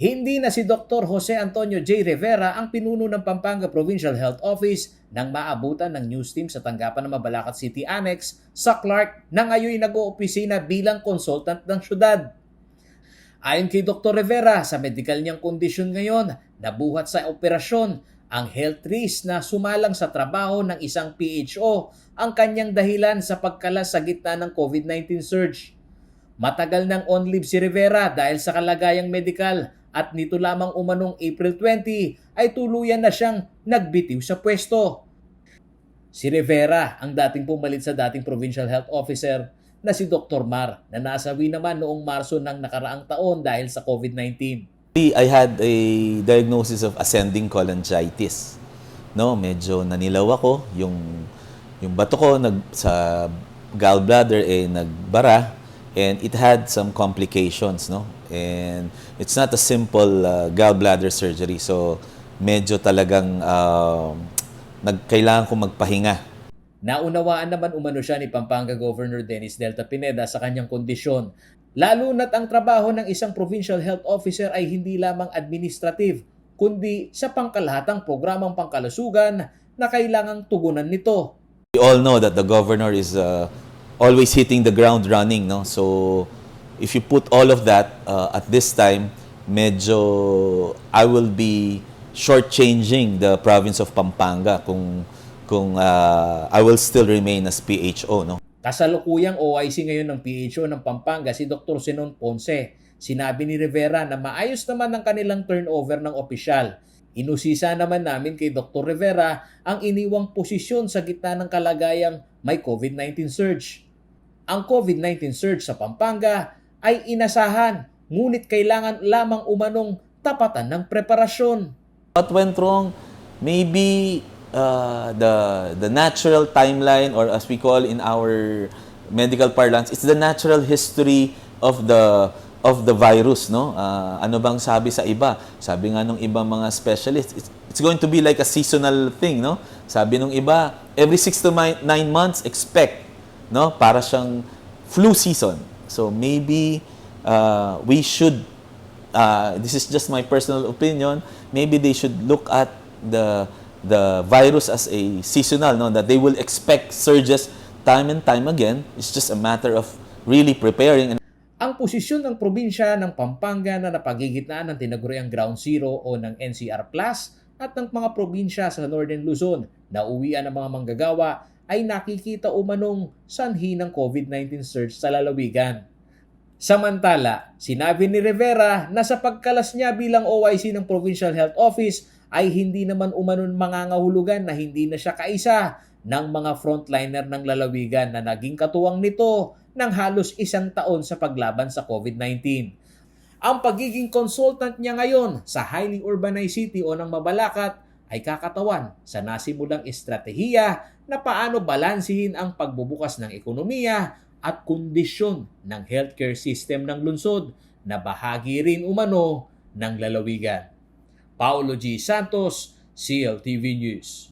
Hindi na si Dr. Jose Antonio J. Rivera ang pinuno ng Pampanga Provincial Health Office nang maabutan ng news team sa tanggapan ng Mabalacat City Annex sa Clark na ngayon nag-oopisina bilang consultant ng syudad. Ayon kay Dr. Rivera, sa medical niyang kondisyon ngayon, nabuhat sa operasyon ang health risk na sumalang sa trabaho ng isang PHO ang kanyang dahilan sa pagkalas sa gitna ng COVID-19 surge. Matagal nang on leave si Rivera dahil sa kalagayang medikal at nito lamang umanong April 20 ay tuluyan na siyang nagbitiw sa pwesto. Si Rivera ang dating pumalit sa dating Provincial Health Officer na si Dr. Mar na nasawi naman noong Marso ng nakaraang taon dahil sa COVID-19. I had a diagnosis of ascending cholangitis. No, medyo nanilaw ako, yung bato ko sa gallbladder nagbara and it had some complications, no? And it's not a simple gallbladder surgery. So medyo talagang kailangan ko magpahinga. Naunawaan naman umano siya ni Pampanga Governor Dennis Delta Pineda sa kanyang kondisyon. Lalo na't ang trabaho ng isang provincial health officer ay hindi lamang administrative, kundi sa pangkalahatang programang pangkalusugan na kailangang tugunan nito. We all know that the governor is always hitting the ground running, no? So if you put all of that at this time, medyo I will be shortchanging the province of Pampanga kung I will still remain as PHO, no? Kasalukuyang OIC ngayon ng PHO ng Pampanga si Dr. Zenon Ponce. Sinabi ni Rivera na maayos naman ang kanilang turnover ng opisyal. Inusisa naman namin kay Dr. Rivera ang iniwang posisyon sa gitna ng kalagayang may COVID-19 surge. Ang COVID-19 surge sa Pampanga ay inasahan, ngunit kailangan lamang umanong tapatan ng preparasyon. What went wrong? Maybe the natural timeline, or as we call in our medical parlance, it's the natural history of the virus, no? Ano bang sabi sa iba? Sabi nga nung ibang mga specialists, it's going to be like a seasonal thing, no? Sabi nung iba, every 6 to 9 months expect, no? Para siyang flu season. So maybe we should this is just my personal opinion, maybe they should look at the virus as a seasonal, no? That they will expect surges time and time again. It's just a matter of really preparing. Ang posisyon ng probinsya ng Pampanga na napagigitnaan ng tinaguriang Ground Zero o ng NCR Plus at ng mga probinsya sa Northern Luzon na uwian ng mga manggagawa ay nakikita umanong sanhi ng COVID-19 surge sa lalawigan. Samantala, sinabi ni Rivera na sa pagkalas niya bilang OIC ng Provincial Health Office ay hindi naman umanon mangangahulugan na hindi na siya kaisa ng mga frontliner ng lalawigan na naging katuwang nito ng halos 1 taon sa paglaban sa COVID-19. Ang pagiging consultant niya ngayon sa highly urbanized city o ng Mabalacat ay kakatawan sa nasimulang estratehiya na paano balansihin ang pagbubukas ng ekonomiya at kondisyon ng healthcare system ng lungsod na bahagi rin umano ng lalawigan. Paulo G. Santos, CLTV News.